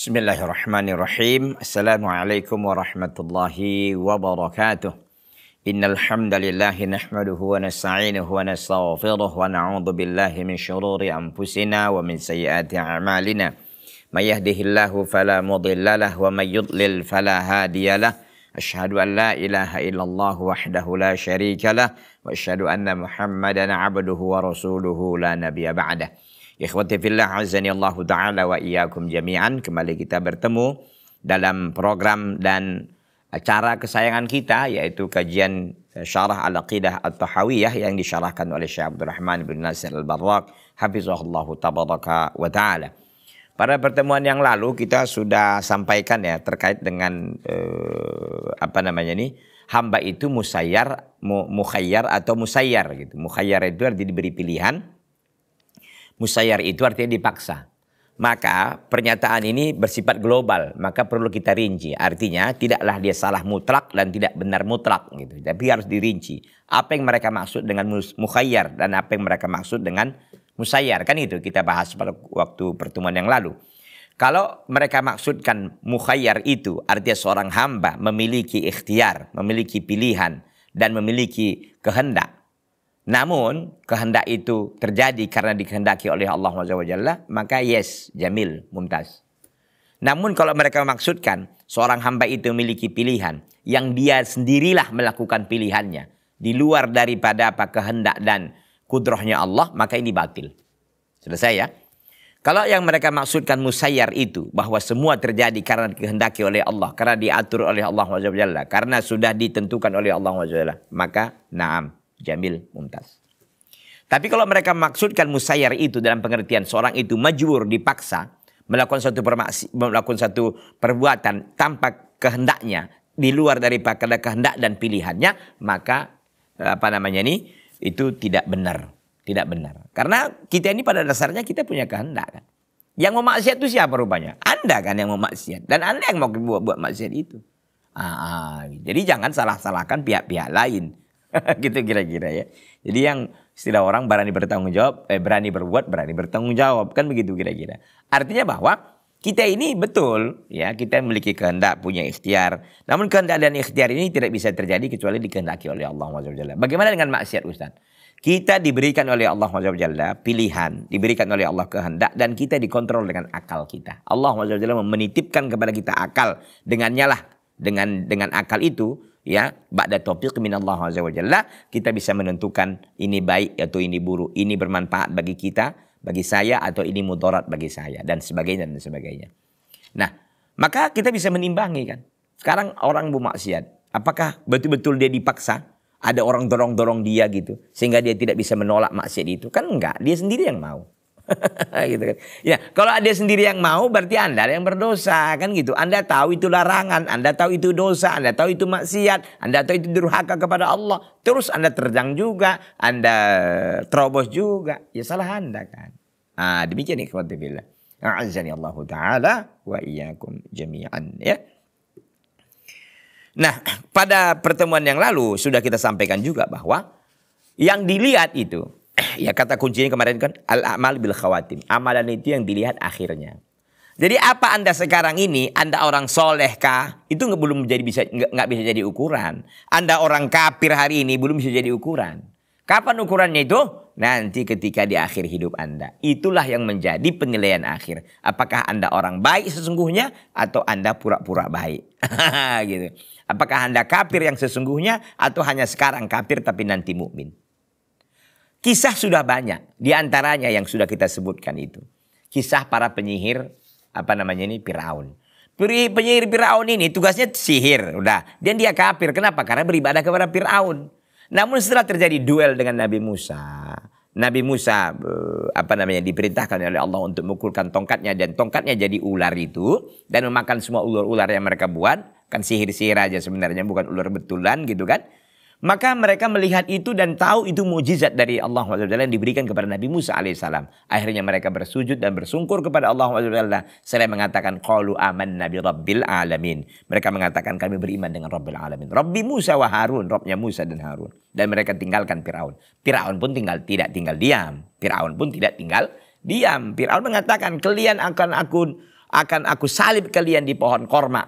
Bismillahirrahmanirrahim. Assalamualaikum warahmatullahi wabarakatuh. Innal hamdalillah nahmaduhu wa nasta'inuhu wa nastaghfiruh wa na'udzu billahi min shururi anfusina wa min sayyiati a'malina. May yahdihillahu fala mudilla lahu wa may yudlil fala hadiyalah. Asyhadu an la ilaha illallah wahdahu la syarika lah wa asyhadu anna Muhammadan 'abduhu wa rasuluhu la nabiyya ba'dah. Ikhwati fillah azani Allah ta'ala wa iyyakum jami'an. Kembali kita bertemu dalam program dan acara kesayangan kita, yaitu kajian Syarah Al-Aqidah At-Tahawiyah yang disyarahkan oleh Syekh Abdul Rahman bin Nasir Al-Barrak hafizahullahu tabaraka wa ta'ala. Pada pertemuan yang lalu kita sudah sampaikan ya terkait dengan hamba itu mukhayyar atau musayyar gitu. Mukhayyar itu artinya diberi pilihan. Musayyar itu artinya dipaksa. Maka pernyataan ini bersifat global, maka perlu kita rinci. Artinya tidaklah dia salah mutlak dan tidak benar mutlak gitu. Tapi harus dirinci. Apa yang mereka maksud dengan mukhayyar dan apa yang mereka maksud dengan musayyar. Kan itu kita bahas pada waktu pertemuan yang lalu. Kalau mereka maksudkan mukhayyar itu artinya seorang hamba memiliki ikhtiar, memiliki pilihan dan memiliki kehendak. Namun kehendak itu terjadi karena dikehendaki oleh Allah SWT, maka yes, jamil, mumtaz. Namun kalau mereka maksudkan seorang hamba itu memiliki pilihan yang dia sendirilah melakukan pilihannya di luar daripada kehendak dan kudrahnya Allah, maka ini batil. Selesai ya. Kalau yang mereka maksudkan musayyar itu bahwa semua terjadi karena dikehendaki oleh Allah, karena diatur oleh Allah SWT, karena sudah ditentukan oleh Allah SWT, maka na'am, jamil, mumtaz. Tapi kalau mereka maksudkan musayyar itu dalam pengertian seorang itu majbur, dipaksa melakukan satu perbuatan tanpa kehendaknya, di luar daripada kehendak dan pilihannya, maka itu tidak benar. Tidak benar. Karena kita ini pada dasarnya kita punya kehendak kan. Yang mau maksiat itu siapa rupanya? Anda kan yang mau maksiat. Dan Anda yang mau buat maksiat itu. Jadi jangan salah-salahkan pihak-pihak lain. Gitu kira-kira ya. Jadi yang istilah orang berani bertanggung jawab, berani berbuat, berani bertanggung jawab. Kan begitu kira-kira. Artinya bahwa kita ini betul ya, kita memiliki kehendak, punya ikhtiar. Namun kehendak dan ikhtiar ini tidak bisa terjadi kecuali dikehendaki oleh Allah SWT. Bagaimana dengan maksiat Ustaz? Kita diberikan oleh Allah SWT pilihan, diberikan oleh Allah kehendak, dan kita dikontrol dengan akal kita. Allah SWT menitipkan kepada kita akal, dengannya lah, dengan akal itu ya, ba'da taufiq min Allah SWT, kita bisa menentukan ini baik atau ini buruk, ini bermanfaat bagi kita, bagi saya, atau ini mudarat bagi saya, dan sebagainya dan sebagainya. Nah, maka kita bisa menimbangi kan. Sekarang orang bermaksiat, apakah betul-betul dia dipaksa? Ada orang dorong-dorong dia gitu, sehingga dia tidak bisa menolak maksiat itu? Kan enggak, dia sendiri yang mau. Gitu kan. Ya, kalau dia sendiri yang mau, berarti Anda yang berdosa kan gitu. Anda tahu itu larangan, Anda tahu itu dosa, Anda tahu itu maksiat, Anda tahu itu durhaka kepada Allah. Terus Anda terjang juga, Anda terobos juga. Ya salah Anda kan. Demikian ikhwati billah. A'azzani Allah Ta'ala wa iyyakum jami'an ya. Nah, pada pertemuan yang lalu sudah kita sampaikan juga bahwa yang dilihat itu, ya kata kuncinya kemarin kan, al-a'mal bil khawatim. Amalan itu yang dilihat akhirnya. Jadi apa Anda sekarang ini, Anda orang soleh kah? Itu nggak bisa jadi ukuran. Anda orang kafir hari ini belum bisa jadi ukuran. Kapan ukurannya itu? Nanti ketika di akhir hidup Anda. Itulah yang menjadi penilaian akhir. Apakah Anda orang baik sesungguhnya atau Anda pura-pura baik? Gitu. Apakah Anda kafir yang sesungguhnya atau hanya sekarang kafir tapi nanti mukmin? Kisah sudah banyak. Di antaranya yang sudah kita sebutkan itu. Kisah para penyihir Firaun. Penyihir Firaun ini tugasnya sihir, udah. Dan dia kafir. Kenapa? Karena beribadah kepada Firaun. Namun setelah terjadi duel dengan Nabi Musa diperintahkan oleh Allah untuk memukulkan tongkatnya, dan tongkatnya jadi ular itu dan memakan semua ular-ular yang mereka buat. Kan sihir-sihir aja sebenarnya, bukan ular betulan gitu kan. Maka mereka melihat itu dan tahu itu mukjizat dari Allah SWT yang diberikan kepada Nabi Musa alaihissalam. Akhirnya mereka bersujud dan bersungkur kepada Allah SWT. Selain mengatakan qalu amanna bi rabbil alamin. Mereka mengatakan kami beriman dengan Rabbil alamin. Rabbi Musa wa Harun, Rabbnya Musa dan Harun. Dan mereka tinggalkan Firaun. Firaun pun tidak tinggal diam. Firaun mengatakan kalian akan aku akan aku salib kalian di pohon korma,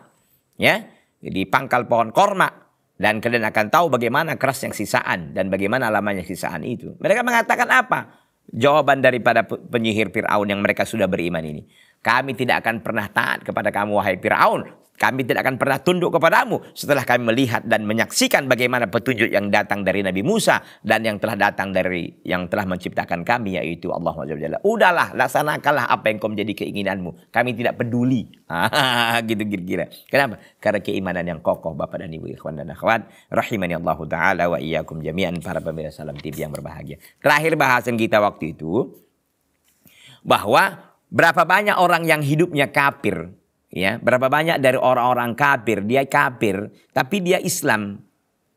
ya, di pangkal pohon korma, dan kalian akan tahu bagaimana kerasnya sisaan dan bagaimana lamanya sisaan itu. Mereka mengatakan apa? Jawaban daripada penyihir Fir'aun yang mereka sudah beriman ini. Kami tidak akan pernah taat kepada kamu, wahai Fir'aun. Kami tidak akan pernah tunduk kepadamu setelah kami melihat dan menyaksikan bagaimana petunjuk yang datang dari Nabi Musa dan yang telah datang dari yang telah menciptakan kami, yaitu Allah SWT. Udahlah, laksanakanlah apa yang kau menjadi keinginanmu. Kami tidak peduli. Gitu kira-kira. Kenapa? Karena keimanan yang kokoh, Bapak dan Ibu, ikhwan dan akhwat. Rahimani Allah Ta'ala wa iyyakum jami'an, para pemirsa Salam TV yang berbahagia. Terakhir bahasan kita waktu itu, bahwa berapa banyak orang yang hidupnya kafir. Ya, berapa banyak dari orang-orang kafir, dia kafir, tapi dia Islam.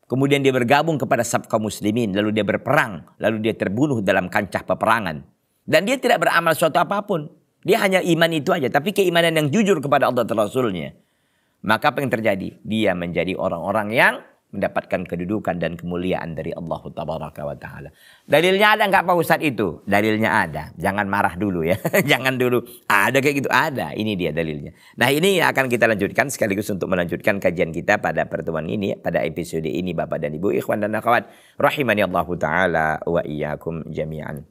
Kemudian dia bergabung kepada saf kaum muslimin, lalu dia berperang, lalu dia terbunuh dalam kancah peperangan. Dan dia tidak beramal suatu apapun. Dia hanya iman itu aja, tapi keimanan yang jujur kepada Allah dan Rasulnya. Maka apa yang terjadi? Dia menjadi orang-orang yang mendapatkan kedudukan dan kemuliaan dari Allah Tabaraka wa Ta'ala. Dalilnya ada nggak Pak Ustadz itu? Dalilnya ada. Jangan marah dulu ya. Jangan dulu. Ada kayak gitu? Ada. Ini dia dalilnya. Nah, ini akan kita lanjutkan sekaligus untuk melanjutkan kajian kita pada pertemuan ini, pada episode ini, Bapak dan Ibu, ikhwan dan akhwat. Rahimani Allah Ta'ala wa iyyakum jami'an.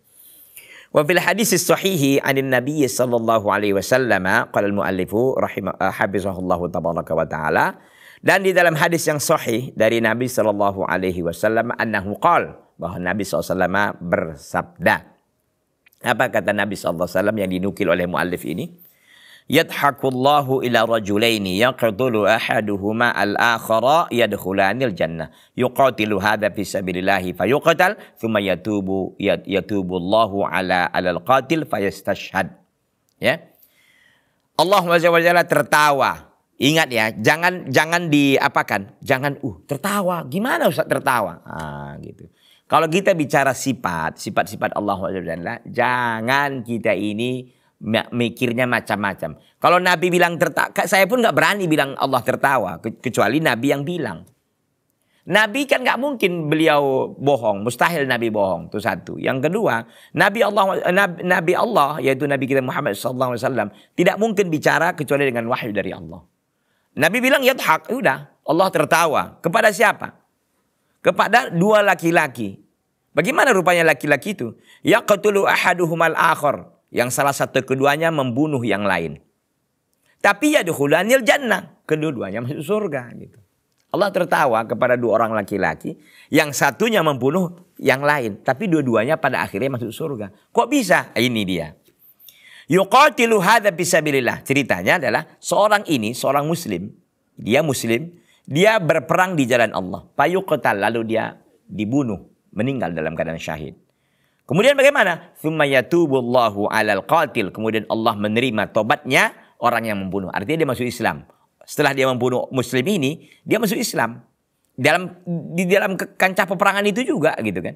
Wa fil hadis sahihi anin Nabi sallallahu alaihi wasallam qala al-muallifu hafizahullahu tabaraka wa ta'ala. Dan di dalam hadis yang sahih dari Nabi sallallahu alaihi wasallam annahu qala, bahwa Nabi SAW bersabda. Apa kata Nabi sallallahu alaihi wasallam yang dinukil oleh muallif ini? Yadhakullahu ila rajulaini yaqtulu ahaduhuma al-akhara yadkhulanil jannah. Yuqatilu hadha fi sabilillahi fayuqtal thumma yatubu Allahu ala al-qatil fayastashhad. Ya. Allah SWT tertawa. Ingat ya, jangan diapakan, jangan tertawa. Gimana Ustaz tertawa? Gitu. Kalau kita bicara sifat-sifat Allah SWT, jangan kita ini mikirnya macam-macam. Kalau Nabi bilang tertawa, saya pun nggak berani bilang Allah tertawa, kecuali Nabi yang bilang. Nabi kan nggak mungkin beliau bohong, mustahil Nabi bohong, itu satu. Yang kedua, Nabi Allah yaitu Nabi kita Muhammad SAW tidak mungkin bicara kecuali dengan wahyu dari Allah. Nabi bilang yadhak, udah Allah tertawa. Kepada siapa? Kepada dua laki-laki. Bagaimana rupanya laki-laki itu? Yaqtulu ahaduhumal akhar, yang salah satu keduanya membunuh yang lain. Tapi yadkhulanil jannah, kedua-duanya masuk surga gitu. Allah tertawa kepada dua orang laki-laki, yang satunya membunuh yang lain, tapi dua-duanya pada akhirnya masuk surga. Kok bisa? Ini dia. Yuqatilu hadza fisabilillah. Ceritanya adalah seorang muslim, dia berperang di jalan Allah. Fayuqtal, lalu dia dibunuh, meninggal dalam keadaan syahid. Kemudian bagaimana? Tsumma yatubullahu 'alal qatil. Kemudian Allah menerima tobatnya orang yang membunuh. Artinya dia masuk Islam. Setelah dia membunuh muslim ini, dia masuk Islam. Di dalam kancah peperangan itu juga gitu kan.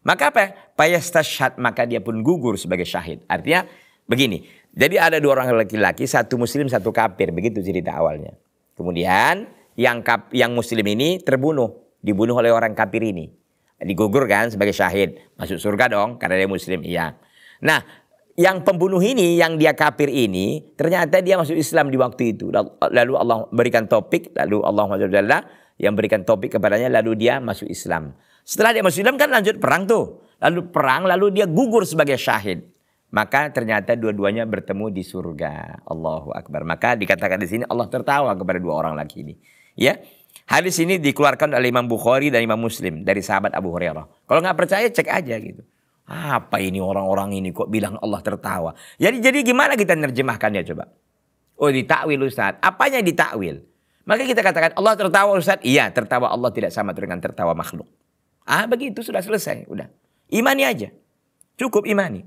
Maka apa? Fayastashhad, maka dia pun gugur sebagai syahid. Artinya begini, jadi ada dua orang laki-laki, satu muslim, satu kafir, begitu cerita awalnya. Kemudian yang muslim ini dibunuh oleh orang kafir ini. Digugur kan sebagai syahid, masuk surga dong karena dia muslim, iya. Nah, yang pembunuh ini, yang dia kafir ini, ternyata dia masuk Islam di waktu itu. Lalu Allah berikan topik, lalu Allah yang berikan topik kepadanya, lalu dia masuk Islam. Setelah dia masuk Islam kan lanjut perang tuh. Lalu dia gugur sebagai syahid. Maka ternyata dua-duanya bertemu di surga. Allahu Akbar. Maka dikatakan di sini Allah tertawa kepada dua orang laki ini. Ya, hadis ini dikeluarkan oleh Imam Bukhari dan Imam Muslim dari sahabat Abu Hurairah. Kalau nggak percaya cek aja gitu. Apa ini orang-orang ini kok bilang Allah tertawa? Jadi gimana kita nerjemahkannya coba? Oh, ditakwil Ustaz. Apanya ditakwil? Maka kita katakan Allah tertawa Ustaz. Iya, tertawa Allah tidak sama dengan tertawa makhluk. Begitu sudah selesai, udah. Imani aja. Cukup imani.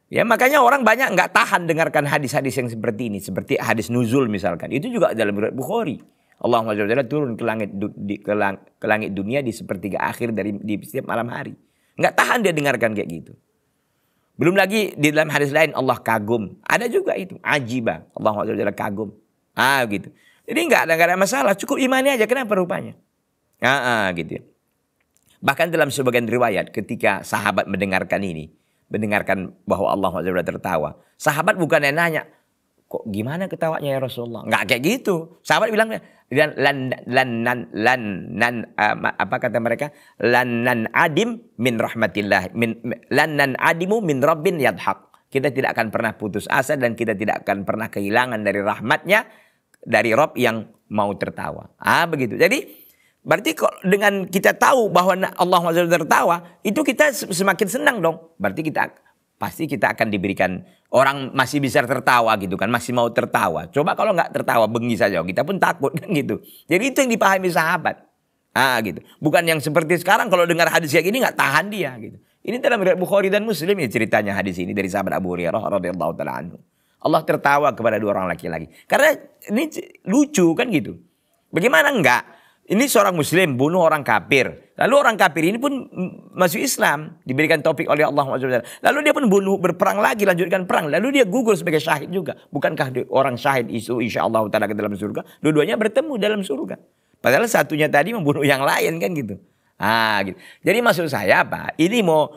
Ya, makanya orang banyak nggak tahan dengarkan hadis-hadis yang seperti ini, seperti hadis nuzul misalkan. Itu juga dalam riwayat Bukhari. Allah SWT turun ke langit dunia di sepertiga akhir di setiap malam hari. Nggak tahan dia dengarkan kayak gitu. Belum lagi di dalam hadis lain Allah kagum. Ada juga itu, ajibah. Allah SWT kagum. Gitu. Jadi nggak ada masalah, cukup imani aja. Kenapa rupanya? Gitu. Bahkan dalam sebagian riwayat ketika sahabat mendengarkan bahwa Allah SWT tertawa. Sahabat bukan yang nanya, Kok gimana ketawanya ya Rasulullah? Enggak kayak gitu. Sahabat bilang apa kata mereka? Lan adim min rahmatillah lan adimu min rabbin yadhaq. Kita tidak akan pernah putus asa dan kita tidak akan pernah kehilangan dari rahmatnya dari Rabb yang mau tertawa. Begitu. Jadi berarti kok dengan kita tahu bahwa Allah SWT tertawa, itu kita semakin senang dong. Berarti pasti kita akan diberikan, orang masih bisa tertawa gitu kan, masih mau tertawa. Coba kalau nggak tertawa, bengi saja, kita pun takut kan gitu. Jadi itu yang dipahami sahabat. Gitu. Bukan yang seperti sekarang kalau dengar hadis kayak gini nggak tahan dia gitu. Ini dalam riwayat Bukhari dan Muslim ya ceritanya hadis ini dari sahabat Abu Hurairah radhiyallahu taala anhu. Allah tertawa kepada dua orang laki-laki. Karena ini lucu kan gitu. Bagaimana enggak? Ini seorang muslim bunuh orang kafir. Lalu orang kafir ini pun masuk Islam. Diberikan taufik oleh Allah SWT. Lalu dia pun berperang lagi, lanjutkan perang. Lalu dia gugur sebagai syahid juga. Bukankah orang syahid itu insya Allah ta'ala ke dalam surga? Dua-duanya bertemu dalam surga. Padahal satunya tadi membunuh yang lain kan gitu. Gitu. Jadi maksud saya apa? Ini mau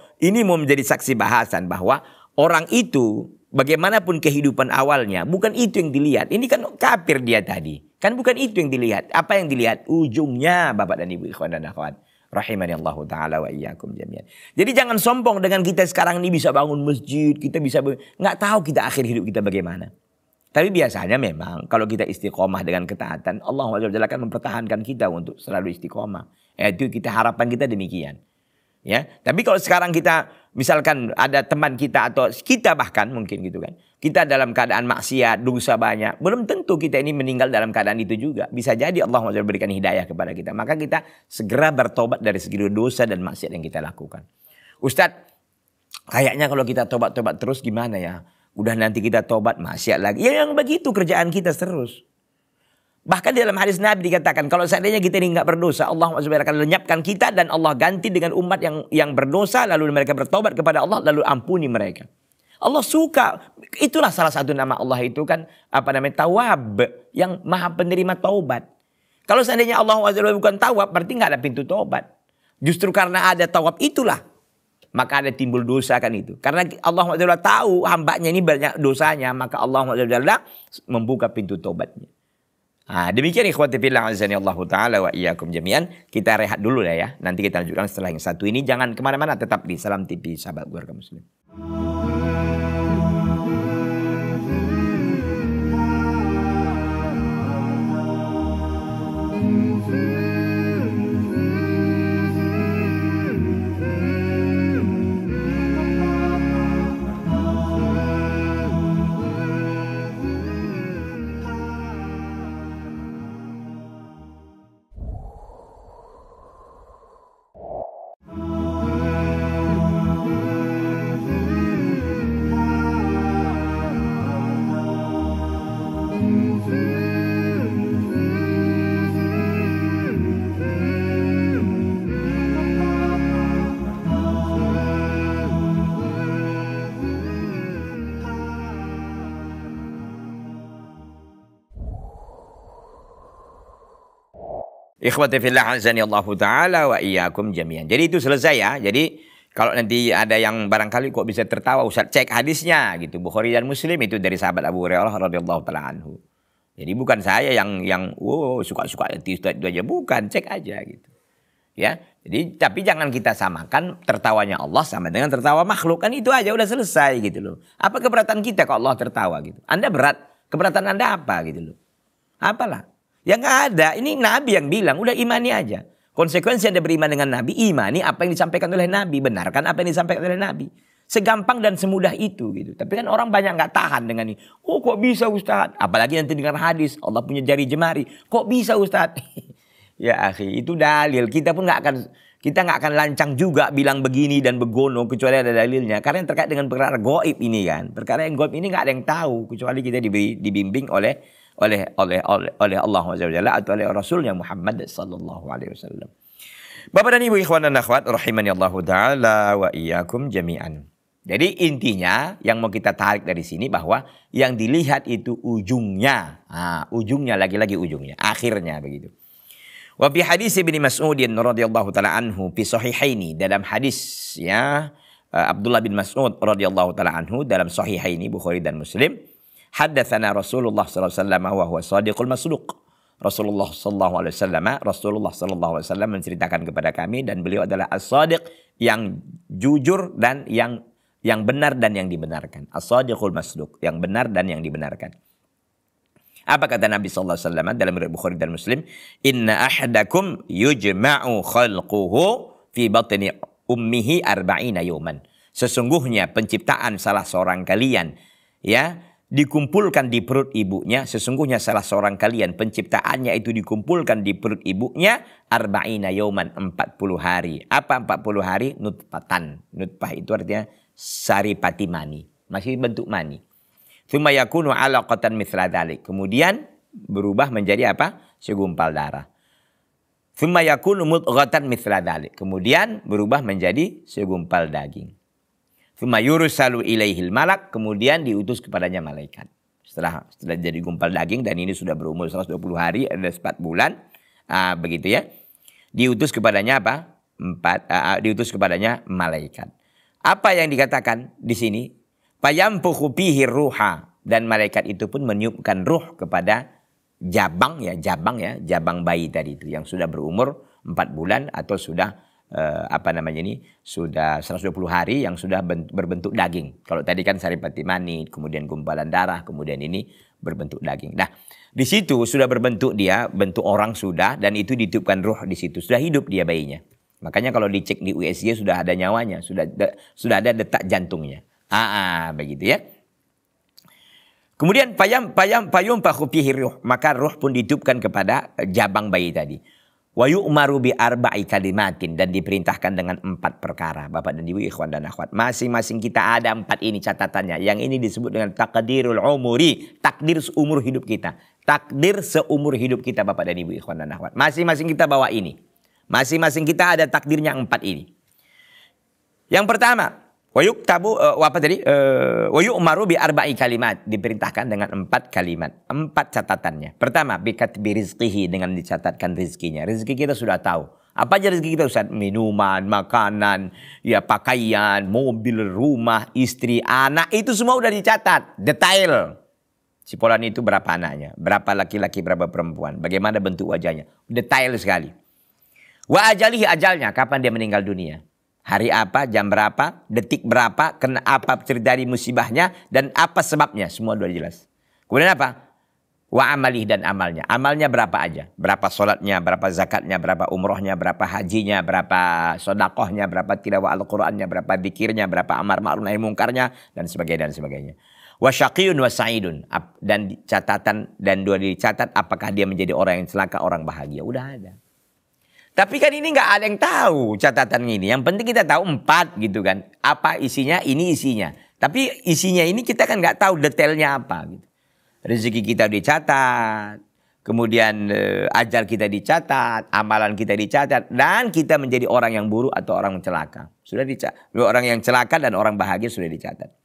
menjadi saksi bahasan bahwa orang itu bagaimanapun kehidupan awalnya, bukan itu yang dilihat. Ini kan kafir dia tadi. Kan bukan itu yang dilihat. Apa yang dilihat? Ujungnya, Bapak dan Ibu, ikhwan dan akhwat. Rahimani Allah Ta'ala wa iyyakum jami'an. Jadi jangan sombong dengan kita sekarang ini bisa bangun masjid. Kita bisa, nggak tahu kita akhir hidup kita bagaimana. Tapi biasanya memang kalau kita istiqomah dengan ketaatan, Allah SWT akan mempertahankan kita untuk selalu istiqomah. Itu harapan kita demikian. Ya, tapi kalau sekarang kita misalkan ada teman kita atau kita bahkan mungkin gitu kan, kita dalam keadaan maksiat, dosa banyak, belum tentu kita ini meninggal dalam keadaan itu juga. Bisa jadi Allah mau berikan hidayah kepada kita. Maka kita segera bertobat dari segi dosa dan maksiat yang kita lakukan. Ustadz, kayaknya kalau kita tobat-tobat terus gimana ya? Udah nanti kita tobat maksiat lagi. Ya yang begitu kerjaan kita terus. Bahkan di dalam hadis Nabi dikatakan kalau seandainya kita ini nggak berdosa, Allah SWT akan lenyapkan kita dan Allah ganti dengan umat yang berdosa, lalu mereka bertobat kepada Allah, lalu ampuni mereka. Allah suka, itulah salah satu nama Allah itu kan Tawwab, yang maha penerima taubat. Kalau seandainya Allah SWT bukan Tawwab, berarti nggak ada pintu taubat. Justru karena ada Tawwab itulah, maka ada timbul dosa kan itu. Karena Allah SWT tahu hambanya ini banyak dosanya, maka Allah SWT membuka pintu taubatnya. Demikian ikhwati fillah azani Allah Ta'ala wa iyyakum jami'an. Kita rehat dulu ya. Nanti kita lanjutkan setelah yang satu ini. Jangan kemana-mana, tetap di Salam TV Sahabat Keluarga Muslim. Ikhwati fillah azani Allah Ta'ala wa iyyakum jami'an. Jadi itu selesai ya. Jadi kalau nanti ada yang barangkali kok bisa tertawa, Ustaz cek hadisnya gitu. Bukhari dan Muslim itu dari sahabat Abu Hurairah radhiyallahu ta'ala anhu. Jadi bukan saya yang suka-suka itu aja, bukan, cek aja gitu. Ya. Jadi tapi jangan kita samakan tertawanya Allah sama dengan tertawa makhluk, kan itu aja udah selesai gitu loh. Apa keberatan kita kalau Allah tertawa gitu? Anda berat, keberatan Anda apa gitu loh? Apalah? Ya nggak ada. Ini Nabi yang bilang, udah imani aja. Konsekuensi Anda beriman dengan Nabi, imani apa yang disampaikan oleh Nabi, benarkan apa yang disampaikan oleh Nabi. Segampang dan semudah itu gitu. Tapi kan orang banyak nggak tahan dengan ini. Oh kok bisa Ustaz? Apalagi nanti dengar hadis, Allah punya jari jemari. Kok bisa Ustaz? Ya akhi, itu dalil. Kita pun nggak akan lancang juga bilang begini dan begono kecuali ada dalilnya. Karena yang terkait dengan perkara gaib ini kan. Perkara yang gaib ini nggak ada yang tahu kecuali kita dibimbing oleh Allah SWT atau oleh Rasulnya Muhammad sallallahu alaihi wasallam. Bapak dan Ibu ikhwan dan akhwat rahimani Allah Ta'ala wa iyyakum jami'an. Jadi intinya yang mau kita tarik dari sini bahwa yang dilihat itu ujungnya. Ujungnya lagi-lagi ujungnya, akhirnya begitu. Wa fi hadis Ibnu Mas'ud radhiyallahu taala anhu fi sahihaini, dalam hadis ya Abdullah bin Mas'ud radhiyallahu taala anhu dalam sahihaini Bukhari dan Muslim. Haddatsana Rasulullah sallallahu alaihi wasallam wa huwa shadiqul masduq. Rasulullah sallallahu alaihi wasallam menceritakan kepada kami dan beliau adalah as-shadiq, yang jujur dan yang benar dan yang dibenarkan. As-shadiqul masduq, yang benar dan yang dibenarkan. Apa kata Nabi sallallahu alaihi wasallam dalam riwayat Bukhari dan Muslim? Inna ahadakum yujma'u khalquhu fi batni ummihi arba'ina yawman. Sesungguhnya penciptaan salah seorang kalian ya dikumpulkan di perut ibunya. Sesungguhnya salah seorang kalian penciptaannya itu dikumpulkan di perut ibunya arba'ina yawman, 40 hari. Apa 40 hari? Nutfatan. Nutfah itu artinya saripati mani, masih bentuk mani. Tsumma yakunu 'alaqatan mithla dzalik. Kemudian berubah menjadi apa? Segumpal darah. Tsumma yakunu mudghatan mithla dzalik. Kemudian berubah menjadi segumpal daging. Tsumma yursalu ilaihil malak, kemudian diutus kepadanya malaikat. Setelah jadi gumpal daging dan ini sudah berumur 120 hari, ada 4 bulan. Begitu ya. Diutus kepadanya apa? Diutus kepadanya malaikat. Apa yang dikatakan di sini? Fayamfukhu fihi ruha, dan malaikat itu pun meniupkan ruh kepada jabang bayi tadi itu yang sudah berumur 4 bulan atau sudah sudah 120 hari, yang sudah berbentuk daging. Kalau tadi kan saripati mani, kemudian gumpalan darah, kemudian ini berbentuk daging. Nah, di situ sudah berbentuk dia, bentuk orang sudah, dan itu ditiupkan ruh di situ. Sudah hidup dia bayinya. Makanya kalau dicek di USG sudah ada nyawanya, sudah ada detak jantungnya. Begitu ya. Kemudian fayumfakhu fihi ruh, maka ruh pun ditiupkan kepada jabang bayi tadi. Wa yu'maru bi arba'i kalimatin, dan diperintahkan dengan 4 perkara. Bapak dan Ibu, ikhwan dan akhwat, masing-masing kita ada 4 ini catatannya. Yang ini disebut dengan takdirul umuri, takdir seumur hidup kita. Takdir seumur hidup kita, Bapak dan Ibu, ikhwan dan akhwat. Masing-masing kita bawa ini. Masing-masing kita ada takdirnya 4 ini. Yang pertama, wa yu'maru bi arba'i kalimat, diperintahkan dengan 4 kalimat, 4 catatannya. Pertama, bi katbi rizqihi, dengan dicatatkan rizkinya. Rizki kita sudah tahu. Apa aja rizki kita, Ustaz? Minuman, makanan, ya pakaian, mobil, rumah, istri, anak, itu semua udah dicatat, detail. Si Polan itu berapa anaknya, berapa laki-laki, berapa perempuan, bagaimana bentuk wajahnya, detail sekali. Wa ajalihi, ajalnya, kapan dia meninggal dunia. Hari apa, jam berapa, detik berapa, kena apa terjadi musibahnya, dan apa sebabnya, semua sudah jelas. Kemudian apa? Wa amalih, dan amalnya. Amalnya berapa aja. Berapa sholatnya, berapa zakatnya, berapa umrohnya, berapa hajinya, berapa sodakohnya, berapa tilawah Al-Qurannya, berapa zikirnya, berapa amar ma'ruf nahi mungkarnya, dan sebagainya, dan sebagainya. Wa syaqiyun wa sa'idun, dan catatan, dan dua dicatat apakah dia menjadi orang yang celaka, orang bahagia. Udah ada. Tapi kan ini nggak ada yang tahu catatan ini. Yang penting kita tahu 4 gitu kan. Apa isinya, ini isinya. Tapi isinya ini kita kan nggak tahu detailnya apa. Gitu. Rezeki kita dicatat. Kemudian ajal kita dicatat. Amalan kita dicatat. Dan kita menjadi orang yang buruk atau orang celaka. Sudah dicatat. Orang yang celaka dan orang bahagia sudah dicatat.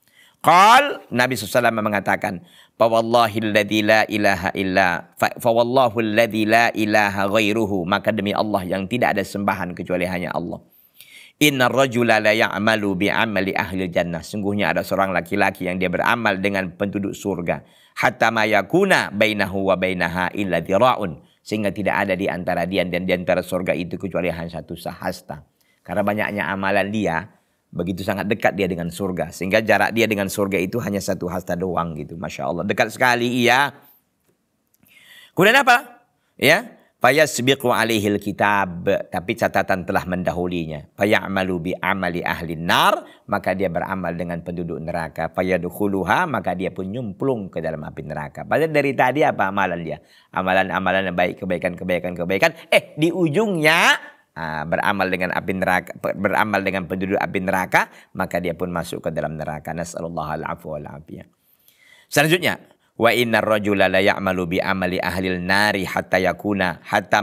Nabi SAW mengatakan, Fawallahu alladzi la ilaha ghairuhu, maka demi Allah yang tidak ada sembahan kecuali hanya Allah. Innar rajula la ya'malu bi amali ahli jannah, sungguhnya ada seorang laki-laki yang dia beramal dengan penduduk surga. Hatta ma yakuna bainahu wa bainaha illa dhira'un, sehingga tidak ada di antara dia dan di antara surga itu kecuali hanya 1 sahasta. Karena banyaknya amalan dia, begitu sangat dekat dia dengan surga. Sehingga jarak dia dengan surga itu hanya 1 hasta doang gitu. Masya Allah. Dekat sekali, iya. Kemudian apa? Ya. Fayasbiqu alaihil kitab. Tapi catatan telah mendahulinya. Faya'malu bi amali ahli nar. Maka dia beramal dengan penduduk neraka. Fayadukhuluha. Maka dia pun nyemplung ke dalam api neraka. Padahal dari tadi apa amalan dia? Amalan-amalan yang baik, kebaikan. Di ujungnya beramal dengan api neraka, beramal dengan penduduk api neraka, maka dia pun masuk ke dalam neraka. Nasallallahu al-afwa wal afiyah. Selanjutnya, wa innar rajula la ya'malu bi amali ahlil nari hatta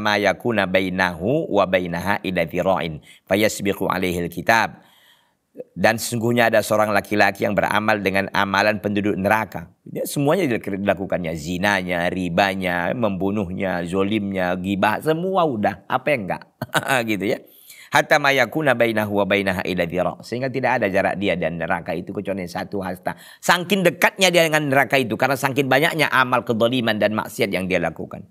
ma yakuna bainahu wa bainaha ila dhira'in fayasbiqu alaihi al-kitab. Dan sesungguhnya ada seorang laki-laki yang beramal dengan amalan penduduk neraka. Dia semuanya dilakukannya, zinanya, ribanya, membunuhnya, zolimnya, gibah, semua udah. Apa yang enggak? Gitu ya. hatta ma yakuna bainahu wa bainaha illa dhira, sehingga tidak ada jarak dia dan neraka itu kecuali satu hasta. Saking dekatnya dia dengan neraka itu karena saking banyaknya amal kezaliman dan maksiat yang dia lakukan.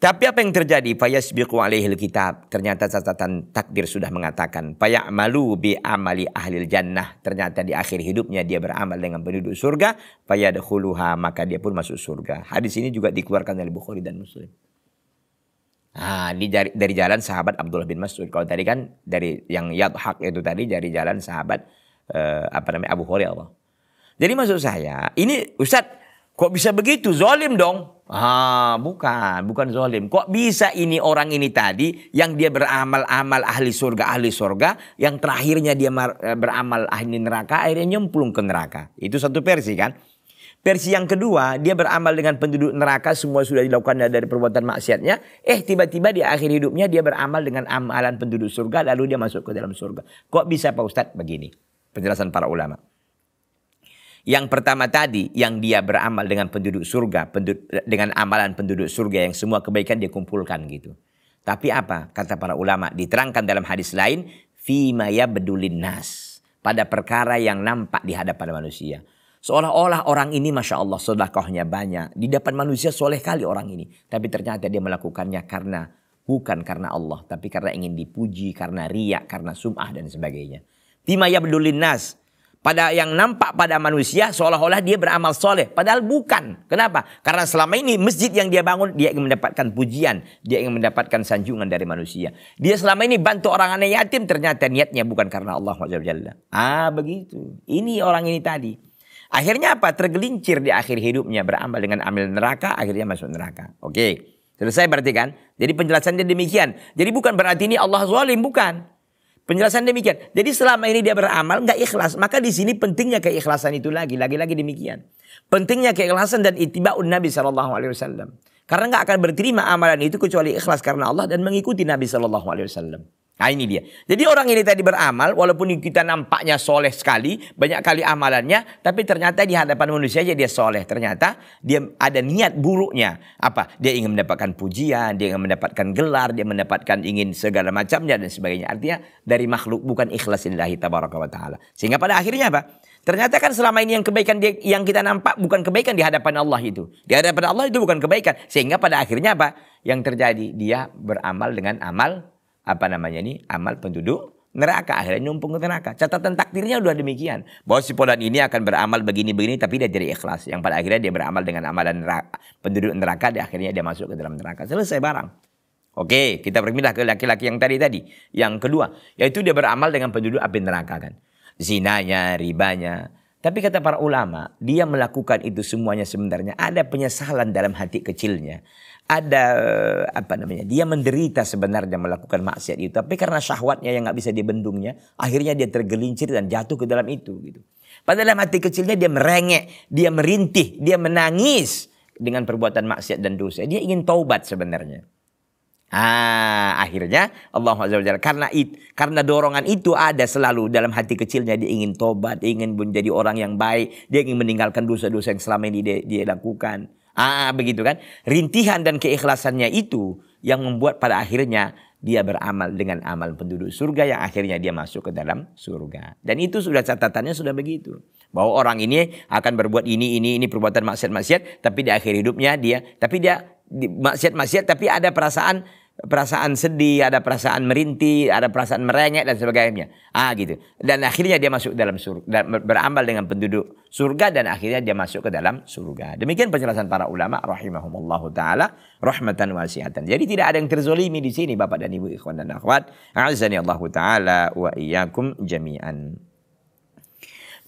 Tapi apa yang terjadi? Fayasbiqu alaihil kitab. Ternyata catatan takdir sudah mengatakan fayamalu bi amali ahlil jannah. Ternyata di akhir hidupnya dia beramal dengan penduduk surga. Fayadkhuluha, maka dia pun masuk surga. Hadis ini juga dikeluarkan oleh Bukhari dan Muslim. Ini dari jalan sahabat Abdullah bin Mas'ud. Kalau tadi kan dari yang Yadhaq itu tadi dari jalan sahabat Abu Hurairah. Jadi maksud saya, ini Ustaz, kok bisa begitu? Zalim dong. Bukan zalim. Kok bisa ini orang ini tadi yang dia beramal-amal ahli surga, yang terakhirnya dia beramal ahli neraka, akhirnya nyemplung ke neraka. Itu satu versi kan. Versi yang kedua, dia beramal dengan penduduk neraka, semua sudah dilakukan dari perbuatan maksiatnya. Tiba-tiba di akhir hidupnya dia beramal dengan amalan penduduk surga, lalu dia masuk ke dalam surga. Kok bisa Pak Ustadz? Begini penjelasan para ulama. Yang pertama tadi, yang dia beramal dengan penduduk surga, dengan amalan penduduk surga yang semua kebaikan dia kumpulkan gitu. Tapi apa? Kata para ulama, diterangkan dalam hadis lain, fima yabdulin nas, pada perkara yang nampak di hadapan manusia. Seolah-olah orang ini Masya Allah sedekahnya banyak. Di depan manusia soleh kali orang ini. Tapi ternyata dia melakukannya bukan karena Allah. Tapi karena ingin dipuji, karena riya, karena sum'ah dan sebagainya. Fima yabdulin nas, pada yang nampak pada manusia seolah-olah dia beramal soleh. Padahal bukan. Kenapa? Karena selama ini masjid yang dia bangun, dia ingin mendapatkan pujian. Dia ingin mendapatkan sanjungan dari manusia. Dia selama ini bantu orang anak yatim, ternyata niatnya bukan karena Allah SWT. Begitu. Ini orang ini tadi. Akhirnya apa? Tergelincir di akhir hidupnya. Beramal dengan amal neraka, akhirnya masuk neraka. Oke. Selesai berarti kan? Jadi penjelasannya demikian. Jadi bukan berarti ini Allah zalim, bukan. Penjelasan demikian. Jadi selama ini dia beramal nggak ikhlas, maka di sini pentingnya keikhlasan itu lagi demikian. Pentingnya keikhlasan dan ittiba'un Nabi SAW. Karena nggak akan berterima amalan itu kecuali ikhlas karena Allah dan mengikuti Nabi SAW. Nah ini dia. Jadi orang ini tadi beramal, walaupun kita nampaknya soleh sekali, banyak kali amalannya, tapi ternyata di hadapan manusia aja dia soleh. Ternyata dia ada niat buruknya. Apa? Dia ingin mendapatkan pujian, dia ingin mendapatkan gelar, dia mendapatkan ingin segala macamnya dan sebagainya. Artinya dari makhluk, bukan ikhlasillahi tabaraka wa ta'ala. Sehingga pada akhirnya apa? Ternyata kan selama ini yang kebaikan yang kita nampak bukan kebaikan di hadapan Allah itu. Di hadapan Allah itu bukan kebaikan. Sehingga pada akhirnya apa? Yang terjadi? Dia beramal dengan amal amal penduduk neraka, akhirnya nyumpung ke neraka. Catatan takdirnya udah demikian, bahwa si fulan ini akan beramal begini-begini tapi dia jadi ikhlas, yang pada akhirnya dia beramal dengan amalan neraka, penduduk neraka, di akhirnya dia masuk ke dalam neraka. Selesai barang. Oke, kita berpindah ke laki-laki yang tadi. Yang kedua, yaitu dia beramal dengan penduduk api neraka kan. Zinanya, ribanya. Tapi kata para ulama, dia melakukan itu semuanya sebenarnya ada penyesalan dalam hati kecilnya. Ada dia menderita sebenarnya melakukan maksiat itu, tapi karena syahwatnya yang nggak bisa dibendungnya, akhirnya dia tergelincir dan jatuh ke dalam itu gitu. Padahal dalam hati kecilnya dia merengek, dia merintih, dia menangis dengan perbuatan maksiat dan dosa. Dia ingin taubat sebenarnya. Akhirnya Allah SWT karena dorongan itu ada selalu dalam hati kecilnya, dia ingin tobat, dia ingin menjadi orang yang baik, dia ingin meninggalkan dosa-dosa yang selama ini dia lakukan. Begitu kan? Rintihan dan keikhlasannya itu yang membuat pada akhirnya dia beramal dengan amal penduduk surga, yang akhirnya dia masuk ke dalam surga. Dan itu sudah catatannya sudah begitu. Bahwa orang ini akan berbuat ini perbuatan maksiat-maksiat, tapi di akhir hidupnya dia maksiat-maksiat tapi ada perasaan sedih, ada perasaan merintih, ada perasaan merengek dan sebagainya. Gitu. Dan akhirnya dia masuk dalam surga, beramal dengan penduduk surga, dan akhirnya dia masuk ke dalam surga. Demikian penjelasan para ulama rahimahumullahu taala rahmatan wasi'atan. Jadi tidak ada yang terzolimi di sini Bapak dan Ibu, ikhwan dan akhwat. A'azzani Allah taala wa iyyakum jami'an.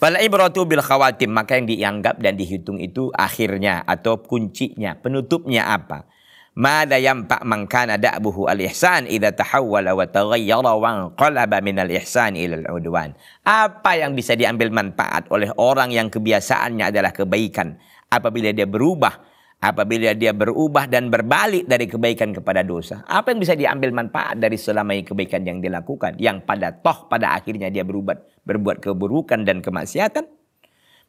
Fal ibratu bil khawatim, maka yang dianggap dan dihitung itu akhirnya atau kuncinya, penutupnya apa? Mada yampa man kana da'buhu al-ihsan idza tahawwala wa taghayyara wa qalaba min al-ihsan ila al-udwan. Apa yang bisa diambil manfaat oleh orang yang kebiasaannya adalah kebaikan apabila dia berubah dan berbalik dari kebaikan kepada dosa? Apa yang bisa diambil manfaat dari selama kebaikan yang dilakukan, yang pada akhirnya dia berbuat keburukan dan kemaksiatan?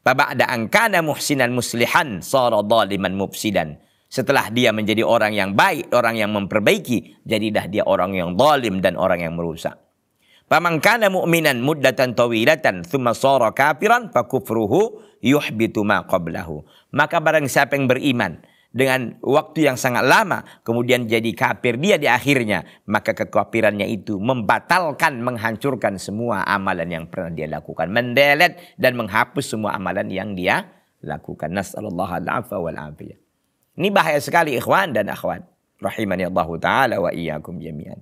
Fa ba'da an kana muhsinan muslihan sara dhaliman mufsidan. Setelah dia menjadi orang yang baik, orang yang memperbaiki, jadilah dia orang yang zalim dan orang yang merusak. Faman kana mu'minan muddatan tawilatan thumma shara kafiran fakufruhu yuhbitu ma qablahu. Maka barang siapa yang beriman dengan waktu yang sangat lama kemudian jadi kafir dia di akhirnya, maka kekafirannya itu membatalkan, menghancurkan semua amalan yang pernah dia lakukan, mendelet dan menghapus semua amalan yang dia lakukan. Nas'alullah al-'afwa wal 'afiyah. Ini bahaya sekali ikhwan dan akhwat. Rahimani Allah Ta'ala wa iyyakum jami'an.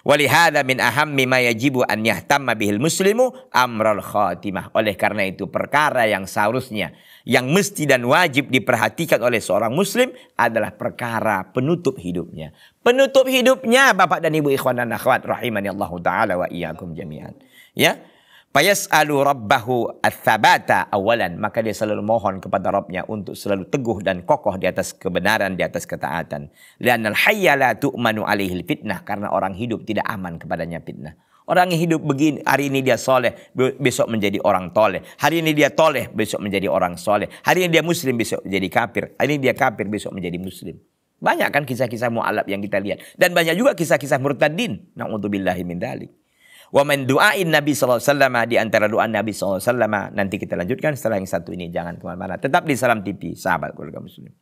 Walihada min ahammi ma yajibu an yahtamma bihil muslimu amral khatimah. Oleh karena itu perkara yang seharusnya, yang mesti dan wajib diperhatikan oleh seorang muslim adalah perkara penutup hidupnya. Penutup hidupnya Bapak dan Ibu ikhwan dan akhwat. Rahimani Allah Ta'ala wa iyyakum jami'an. Ya. Fayas'alu rabbahu ats-tsabata awalan, maka dia selalu mohon kepada Rabbnya untuk selalu teguh dan kokoh di atas kebenaran, di atas ketaatan. Li'annal hayya la tu'manu alaihil fitnah, karena orang hidup tidak aman kepadanya fitnah. Orang yang hidup begini, hari ini dia soleh, besok menjadi orang toleh. Hari ini dia toleh, besok menjadi orang soleh. Hari ini dia muslim, besok menjadi kafir. Hari ini dia kafir, besok menjadi muslim. Banyak kan kisah-kisah mu'alaf yang kita lihat. Dan banyak juga kisah-kisah murtadin. Na'udzubillahi min dzalik. Wa min du'ain Nabi sallallahu alaihi wasallam, di antara doa Nabi sallallahu alaihi wasallam, nanti kita lanjutkan setelah yang satu ini. Jangan kemana-mana, tetap di Salam TV, sahabat keluarga muslim.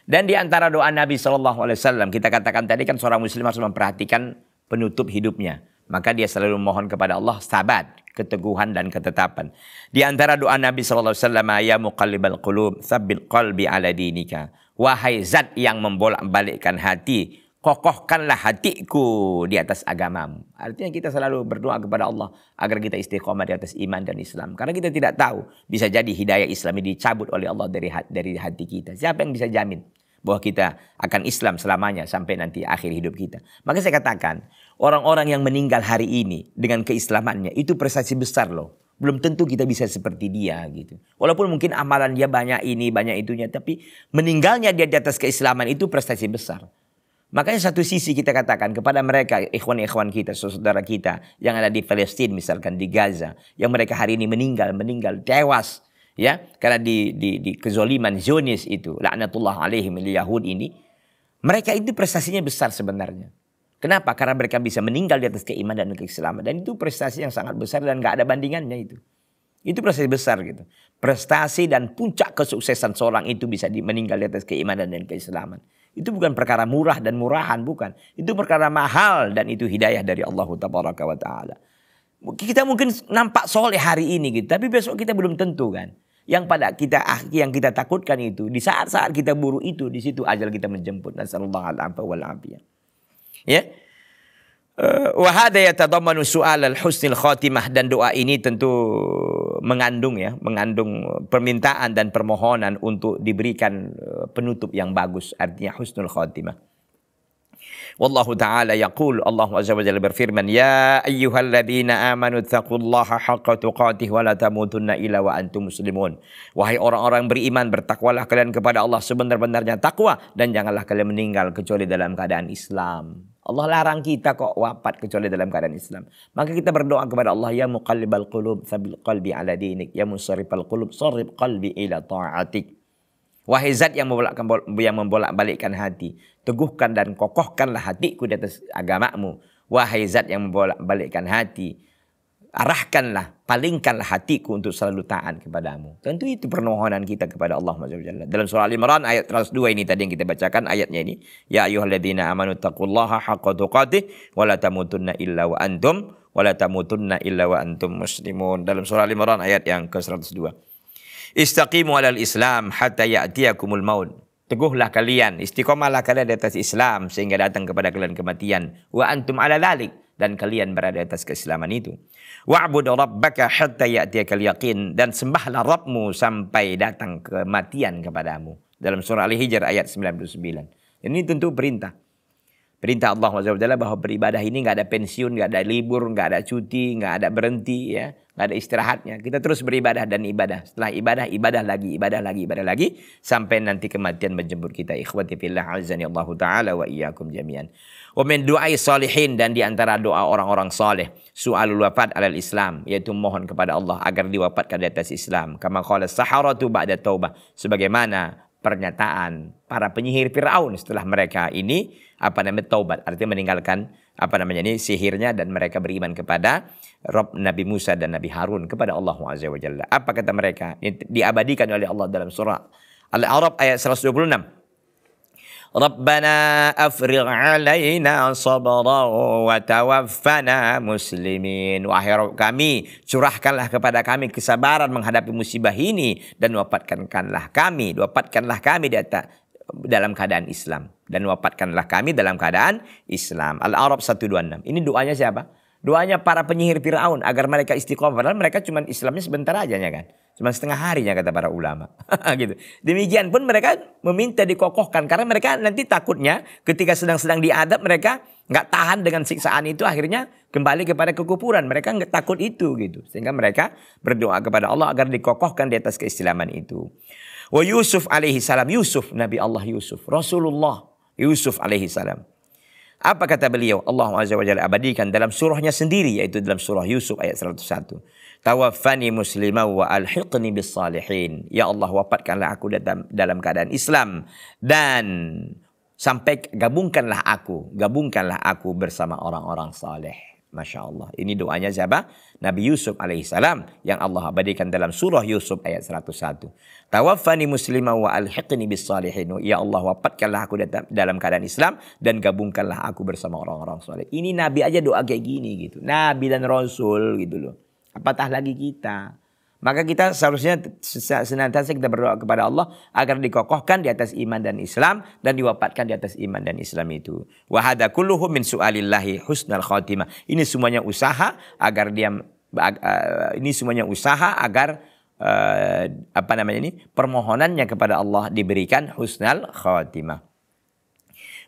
Dan di antara doa Nabi SAW, kita katakan tadi kan seorang muslim harus memperhatikan penutup hidupnya. Maka dia selalu mohon kepada Allah sabat, keteguhan dan ketetapan. Di antara doa Nabi SAW, ya muqallibal qulub, tsabbit qalbi ala dinika. Wahai zat yang membolak-balikkan hati, kokohkanlah hatiku di atas agamamu. Artinya kita selalu berdoa kepada Allah agar kita istiqomah di atas iman dan Islam. Karena kita tidak tahu, bisa jadi hidayah Islam ini dicabut oleh Allah dari hati kita. Siapa yang bisa jamin bahwa kita akan Islam selamanya sampai nanti akhir hidup kita? Maka saya katakan, orang-orang yang meninggal hari ini dengan keislamannya itu prestasi besar loh. Belum tentu kita bisa seperti dia gitu. Walaupun mungkin amalan dia banyak ini, banyak itunya, tapi meninggalnya dia di atas keislaman itu prestasi besar. Makanya satu sisi kita katakan kepada mereka, ikhwan-ikhwan kita, saudara kita yang ada di Palestina, misalkan di Gaza, yang mereka hari ini meninggal, tewas, ya, karena di kezoliman Zionis itu, laknatullah alaihim Yahud ini, mereka itu prestasinya besar sebenarnya. Kenapa? Karena mereka bisa meninggal di atas keimanan dan keislaman, dan itu prestasi yang sangat besar dan nggak ada bandingannya itu. Itu prestasi besar gitu. Prestasi dan puncak kesuksesan seorang itu bisa meninggal di atas keimanan dan keislaman. Itu bukan perkara murah dan murahan, bukan. Itu perkara mahal dan itu hidayah dari Allah Tabaraka wa Ta'ala. Kita mungkin nampak soleh hari ini gitu, tapi besok kita belum tentu kan. Yang kita takutkan itu di saat-saat kita buruk itu, di situ ajal kita menjemput. Nasallallahu alaihi wal afiyah. Ya. Wa hadha yatadammanu su'al al-husnil khatimah, dan doa ini tentu mengandung permintaan dan permohonan untuk diberikan penutup yang bagus, artinya husnul khatimah. Wallahu ta'ala yaqul, Allah azza wa jalla berfirman, ya ayyuhalladzina amanu taqullaha haqqa tuqatih wa la tamutunna illa wa antum muslimun. Wahai orang-orang beriman, bertakwalah kalian kepada Allah sebenar-benarnya takwa, dan janganlah kalian meninggal kecuali dalam keadaan Islam. Allah larang kita kok wafat kecuali dalam keadaan Islam. Maka kita berdoa kepada Allah, ya muqallibal qulub tsabbit qalbi ala dinik, ya musarrifal qulub sarrif qalbi ila ta'atik. Wahai zat yang membolak-balikkan hati, teguhkan dan kokohkanlah hatiku di atas agamamu. Wahai zat yang membolak-balikkan hati, arahkanlah, palingkanlah hatiku untuk selalu taat kepadamu. Tentu itu permohonan kita kepada Allah SWT. Dalam surah Al-Imran ayat 102 ini tadi yang kita bacakan ayatnya ini. Ya ayyuhalladzina amanu taqullaha haqqa tuqatih wa la tamutunna illa wa antum wa la tamutunna illa wa antum muslimun. Dalam surah Al-Imran ayat yang ke-102. Istaqimu 'alal Islam hatta ya'tiyakumul maut. Teguhlah kalian, istiqomahlah kalian di atas Islam sehingga datang kepada kalian kematian. Wa antum 'ala dzalik, dan kalian berada di atas keislaman itu. Wa'bud rabbaka hatta ya'tiyakal yaqin, dan sembahlah Rabbmu sampai datang kematian kepadamu. Dalam surah Al-Hijr ayat 99. Ini tentu perintah. Perintah Allah SWT bahwa beribadah ini nggak ada pensiun, nggak ada libur, nggak ada cuti, nggak ada berhenti, ya, nggak ada istirahatnya. Kita terus beribadah dan ibadah. Setelah ibadah, ibadah lagi, ibadah lagi, ibadah lagi, sampai nanti kematian menjemput kita. Ikhwati fillah, azani Allah Ta'ala wa iyyakum jami'an. Wa min du'ai salihin, dan di antara doa orang-orang saleh, su'alul wafat alal Islam, yaitu mohon kepada Allah agar diwafatkan di atas Islam. Kama qala saharatu ba'da taubah, sebagaimana pernyataan para penyihir Firaun setelah mereka ini taubat, artinya meninggalkan sihirnya, dan mereka beriman kepada Rabb Nabi Musa dan Nabi Harun, kepada Allah Azza wa Jalla. Apa kata mereka? Diabadikan oleh Allah dalam surah Al-A'raf ayat 126. Rabbana afrigh 'alaina sabran wa tawaffana muslimin. Wahai Rabb kami, curahkanlah kepada kami kesabaran menghadapi musibah ini, dan wafatkanlah kami di atas dalam keadaan Islam, dan wafatkanlah kami dalam keadaan Islam. Al-A'raf 126. Ini doanya siapa? Doanya para penyihir Firaun agar mereka istiqomah. Padahal mereka cuma Islamnya sebentar aja, ya kan? Cuma setengah harinya kata para ulama. Gitu. Demikian pun mereka meminta dikokohkan, karena mereka nanti takutnya ketika sedang diadab mereka nggak tahan dengan siksaan itu, akhirnya kembali kepada kekufuran. Mereka nggak takut itu, gitu. Sehingga mereka berdoa kepada Allah agar dikokohkan di atas keislaman itu. Wa Yusuf alaihi salam, Yusuf, Nabi Allah Yusuf, Rasulullah Yusuf alaihi salam. Apa kata beliau? Allah Azza wa Jalla abadikan dalam surahnya sendiri, yaitu dalam surah Yusuf ayat 101. Tawaffani muslimah wa alhiqni bis salihin. Ya Allah, wafatkanlah aku dalam keadaan Islam, dan sampai gabungkanlah aku bersama orang-orang saleh. Masya Allah. Ini doanya siapa? Nabi Yusuf alaihissalam, yang Allah abadikan dalam surah Yusuf ayat 101. Tawaffani muslimah wa alhiqni bis salihin. Ya Allah, wafatkanlah aku dalam keadaan Islam, dan gabungkanlah aku bersama orang-orang saleh. Ini Nabi aja doa kayak gini, gitu. Nabi dan Rasul, gitu loh. Apatah lagi kita. Maka kita seharusnya senantiasa kita berdoa kepada Allah agar dikokohkan di atas iman dan Islam, dan diwafatkan di atas iman dan Islam itu. Wa hadza kulluhu min su'alillahi husnal khatimah. Ini semuanya usaha agar permohonannya kepada Allah diberikan husnal khatimah.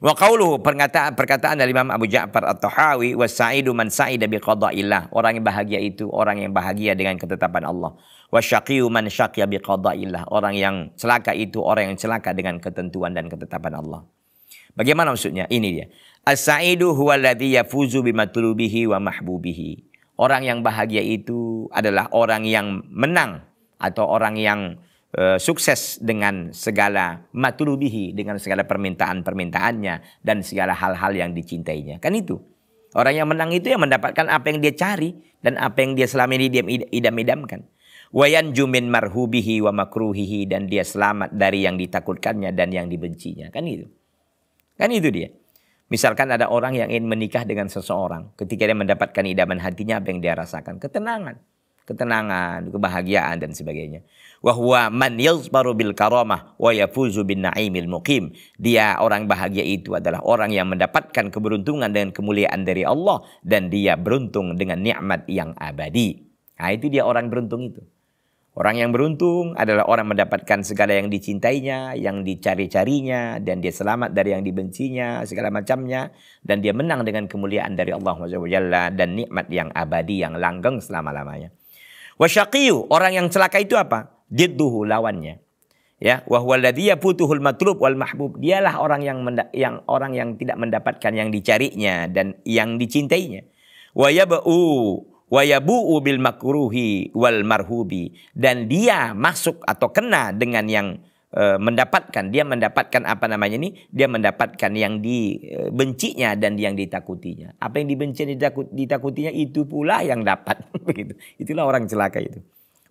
Wa qauluhu, perkataan dari Imam Abu Ja'far At-Tahawi, was-sa'idu man sa'ida bi qada'illah. Orang yang bahagia itu orang yang bahagia dengan ketetapan Allah. Wasyaqiyu man syaqiya bi qada'illah. Orang yang celaka itu orang yang celaka dengan ketentuan dan ketetapan Allah. Bagaimana maksudnya? Ini dia. As-sa'idu huwa alladhi yafuzu bimatlubihi wa mahbubihi. Orang yang bahagia itu adalah orang yang menang, atau orang yang sukses dengan segala matlubihi, dengan segala permintaannya dan segala hal-hal yang dicintainya. Kan itu. Orang yang menang itu yang mendapatkan apa yang dia cari dan apa yang dia selama ini dia idam-idamkan. Wa yanju min marhubihi wa makruhihi, dan dia selamat dari yang ditakutkannya dan yang dibencinya. Kan itu. Kan itu dia. Misalkan ada orang yang ingin menikah dengan seseorang, ketika dia mendapatkan idaman hatinya, apa yang dia rasakan? Ketenangan, kebahagiaan dan sebagainya. Wa huwa man yazbaru bil karamah wa yafuzu bin na'imil muqim. Dia orang bahagia itu adalah orang yang mendapatkan keberuntungan dengan kemuliaan dari Allah, dan dia beruntung dengan nikmat yang abadi. Nah, itu dia orang beruntung itu. Orang yang beruntung adalah orang mendapatkan segala yang dicintainya, yang dicari-carinya, dan dia selamat dari yang dibencinya, segala macamnya, dan dia menang dengan kemuliaan dari Allah SWT dan nikmat yang abadi, yang langgeng selama-lamanya. Wasyaqiyu, orang yang celaka itu apa? Didduhu, lawannya. Ya, wa huwa alladhi yafutuhul matlub wal mahbub. Dialah orang yang tidak mendapatkan yang dicarinya dan yang dicintainya. Wa yabu'u bil makruhi wal marhubi, dan dia masuk atau kena dengan yang dia mendapatkan dia mendapatkan yang dibencinya dan yang ditakutinya. Apa yang dibenci dan ditakutinya itu pula yang dapat. Begitu. Itulah orang celaka itu.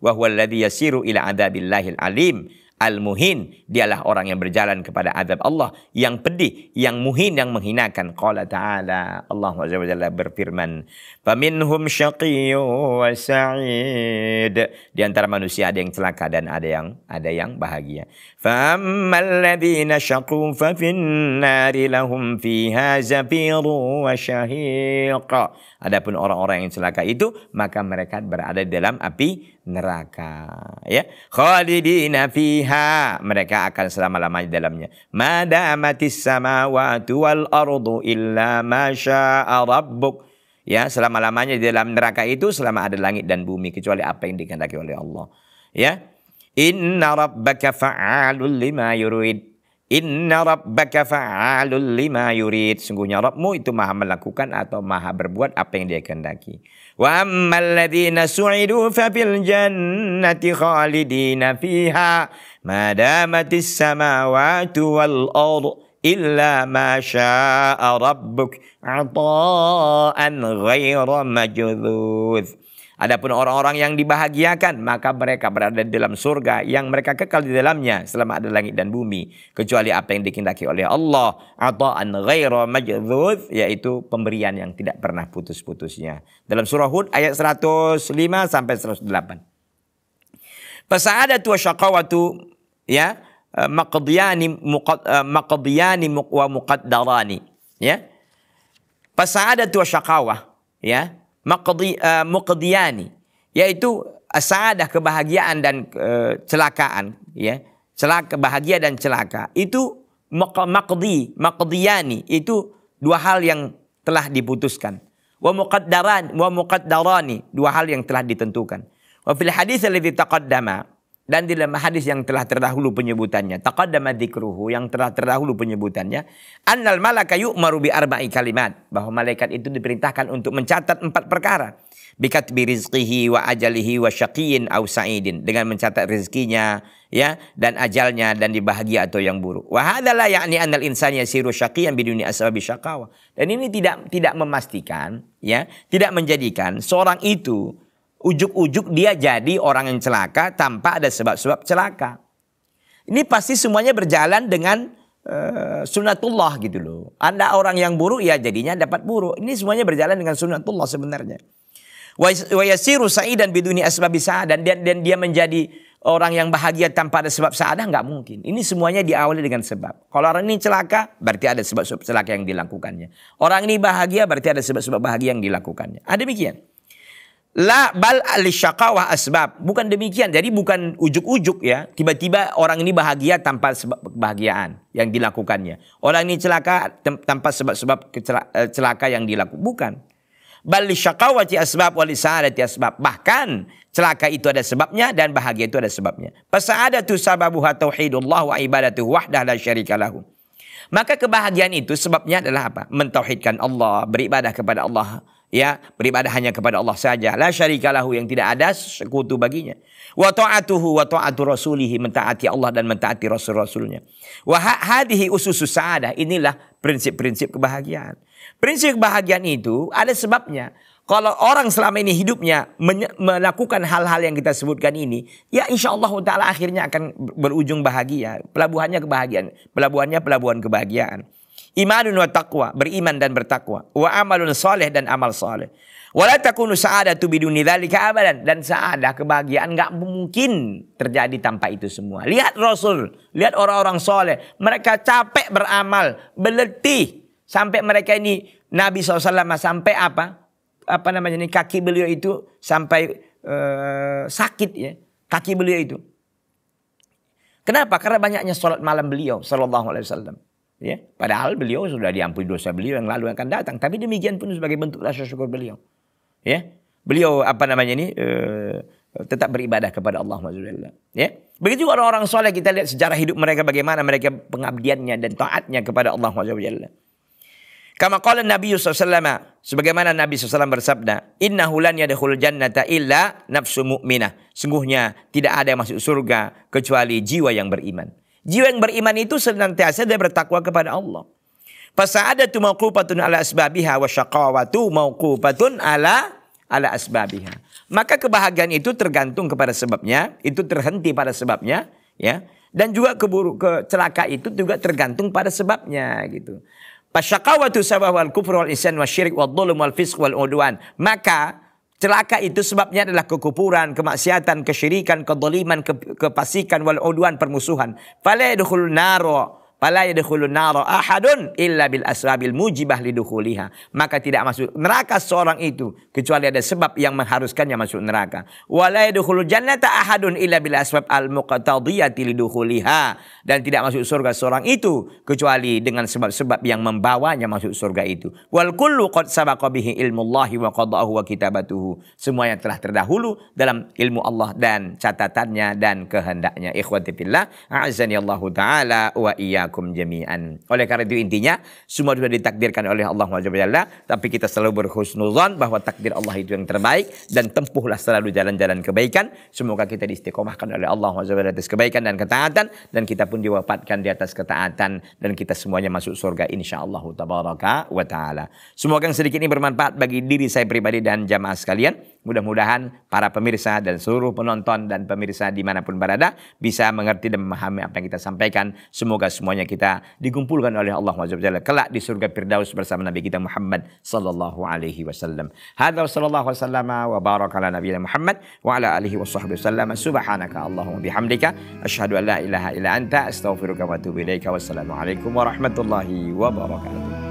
Wa huwa alladhi yasiru ila adabillahil alim al-muhin, dialah orang yang berjalan kepada azab Allah yang pedih, yang muhin, yang menghinakan. Qala ta'ala, Allah Azza wa Jalla berfirman, "Faminhum syaqiyyun wa sa'id." Di antara manusia ada yang celaka dan ada yang bahagia. Fa'ammal ladzina syaqu fa fin nari lahum fiha zafirun wa syahiq. Adapun orang-orang yang celaka itu, maka mereka berada di dalam api neraka, ya. Khalidina fiha, mereka akan selama-lamanya di dalamnya. Madamatis samawati wal ardu illa ma syaa rabbuk. Ya, selama-lamanya di dalam neraka itu selama ada langit dan bumi, kecuali apa yang dikehendaki oleh Allah. Ya. Inna rabbaka fa'alul lima yurid. Inna rabbaka fa'alul lima yurid. Sungguhnya Rabbmu itu maha melakukan atau maha berbuat apa yang dia kehendaki. Wa ammal ladzina su'idu fa fil jannati khalidina fiha ma damatis samawati wal ardu illa ma syaa rabbuk ata'an ghaira majdud. Adapun orang-orang yang dibahagiakan, maka mereka berada di dalam surga yang mereka kekal di dalamnya selama ada langit dan bumi, kecuali apa yang dikehendaki oleh Allah. Ata'an ghaira majdud, yaitu pemberian yang tidak pernah putus-putusnya. Dalam surah Hud ayat 105 sampai 108. Fasa'adatu wa syaqawatu, ya, maqdiyani wa muqaddarani, ya. Fasa'adatu wa syaqawah, ya. Muqdiyani, yaitu sa'adah, kebahagiaan dan kecelakaan, ya. Bahagia dan celaka itu maqdiyani, itu dua hal yang telah diputuskan. Wa muqaddarani, dua hal yang telah ditentukan. Wa fil hadits alladzi taqaddama, dan di dalam hadis yang telah terdahulu penyebutannya, taqaddama dzikruhu, yang telah terdahulu penyebutannya, annal malaka yu'maru bi arba'i kalimat, bahwa malaikat itu diperintahkan untuk mencatat 4 perkara. Bikatbi rizqihi wa ajalihi wa syaqiyyin aw sa'idin, dengan mencatat rezekinya, ya, dan ajalnya, dan dibahagia atau yang buruk. Wa hadza la ya'ni annal insana yasiru syaqiyyan biduni asbabi syaqawa. Dan ini tidak memastikan, ya, tidak menjadikan seorang itu ujuk-ujuk dia jadi orang yang celaka tanpa ada sebab-sebab celaka. Ini pasti semuanya berjalan dengan sunnatullah gitu loh. Anda orang yang buruk, ya jadinya dapat buruk. Ini semuanya berjalan dengan sunnatullah sebenarnya. Wa yasiru sa'idan biduni asbabi sa'adah, dan dia menjadi orang yang bahagia tanpa ada sebab sa'adah, nggak mungkin. Ini semuanya diawali dengan sebab. Kalau orang ini celaka, berarti ada sebab-sebab celaka yang dilakukannya. Orang ini bahagia, berarti ada sebab-sebab bahagia yang dilakukannya. Ada demikian. La bal al-syaqawah asbab. Bukan demikian. Jadi bukan ujuk-ujuk, ya. Tiba-tiba orang ini bahagia tanpa sebab kebahagiaan yang dilakukannya. Orang ini celaka tanpa sebab-sebab celaka yang dilakukan. Bukan. Bal lisyaqawati asbab wa lisa'adati asbab. Bahkan celaka itu ada sebabnya dan bahagia itu ada sebabnya. Fasa'adatu sababuha tauhidullah wa ibadatuhu wahdah la syarika lahu. Maka kebahagiaan itu sebabnya adalah apa? Mentauhidkan Allah, beribadah kepada Allah, ya, beribadah hanya kepada Allah saja. La syarika lahu, yang tidak ada sekutu baginya. Wa ta'atuhu wa ta'atu rasulihi, mentaati Allah dan mentaati rasul-rasulnya. Wa hadhihi ususus sa'adah, inilah prinsip-prinsip kebahagiaan. Prinsip kebahagiaan itu ada sebabnya. Kalau orang selama ini hidupnya melakukan hal-hal yang kita sebutkan ini, ya insya Allah ta'ala akhirnya akan berujung bahagia. Pelabuhannya kebahagiaan. Pelabuhannya pelabuhan kebahagiaan. Imanun wa taqwa, beriman dan bertakwa. Wa amalun saleh, dan amal saleh. Wa la takunu sa'adatu biduni dzalika abadan, dan sa'adah, kebahagiaan enggak mungkin terjadi tanpa itu semua. Lihat Rasul, lihat orang-orang saleh, mereka capek beramal, berletih sampai mereka ini Nabi SAW sampai apa namanya ini, kaki beliau itu sampai sakit, ya, kaki beliau itu. Kenapa? Karena banyaknya salat malam beliau sallallahu alaihi wasallam. Ya, padahal beliau sudah diampuni dosa beliau yang lalu akan datang. Tapi demikian pun sebagai bentuk rasa syukur beliau. Ya, beliau tetap beribadah kepada Allah Subhanahu. Ya, begitu orang-orang soleh, kita lihat sejarah hidup mereka bagaimana mereka pengabdiannya dan taatnya kepada Allah Subhanahu. Kama qala Nabi SAW, sebagaimana Nabi SAW bersabda, innahu lan yadkhulul jannata illa nafsu mu'minah. Sungguhnya tidak ada yang masuk surga kecuali jiwa yang beriman. Jiwa yang beriman itu senantiasa dia bertakwa kepada Allah. Fasa'adatu mauqufatun ala asbabiha wa syaqawatu mauqufatun ala asbabiha. Maka kebahagiaan itu tergantung kepada sebabnya, itu terhenti pada sebabnya, ya. Dan juga celaka itu juga tergantung pada sebabnya gitu. Fasyaqawatu sabab wal kufru wal isyan wasyirik wal dhulm wal fisq wal udwan. Maka celaka itu sebabnya adalah kekufuran, kemaksiatan, kesyirikan, kedzaliman, kefasikan wal udwan, permusuhan. Fala yadkhulun nara ahadun illa bil asbabil mujibah lidukhuliha. Maka tidak masuk neraka seorang itu kecuali ada sebab yang mengharuskannya masuk neraka. Wala yadkhulul jannata ahadun illa bil asbab al muqtadiyati lidukhuliha. Dan tidak masuk surga seorang itu kecuali dengan sebab-sebab yang membawanya masuk surga itu. Wal kullu qad sabaqa bihi ilmullahi wa qada'ahu wa kitabatuhu. Semua yang telah terdahulu dalam ilmu Allah dan catatannya dan kehendaknya. Ikhwati fillah, a'azzani Allahu taala wa iyyakum jami'an. Oleh karena itu intinya semua sudah ditakdirkan oleh Allah SWT, tapi kita selalu berhusnuzan bahwa takdir Allah itu yang terbaik dan tempuhlah selalu jalan-jalan kebaikan. Semoga kita diistiqomahkan oleh Allah SWT atas kebaikan dan ketaatan, dan kita pun diwafatkan di atas ketaatan, dan kita semuanya masuk surga insyaallah tabaraka wa taala. Semoga yang sedikit ini bermanfaat bagi diri saya pribadi dan jamaah sekalian. Mudah-mudahan para pemirsa dan seluruh penonton dan pemirsa dimanapun berada bisa mengerti dan memahami apa yang kita sampaikan. Semoga semuanya kita dikumpulkan oleh Allah SWT kelak di surga Firdaus bersama Nabi kita Muhammad sallallahu alaihi wasallam. Hadza sallallahu wasallam wa baraka ala nabiyina Muhammad wa ala alihi washabbihi wasallam. Subhanaka Allahumma bihamdika asyhadu an la ilaha illa anta astaghfiruka wa atubu ilaika. Wassalamu alaikum warahmatullahi wabarakatuh.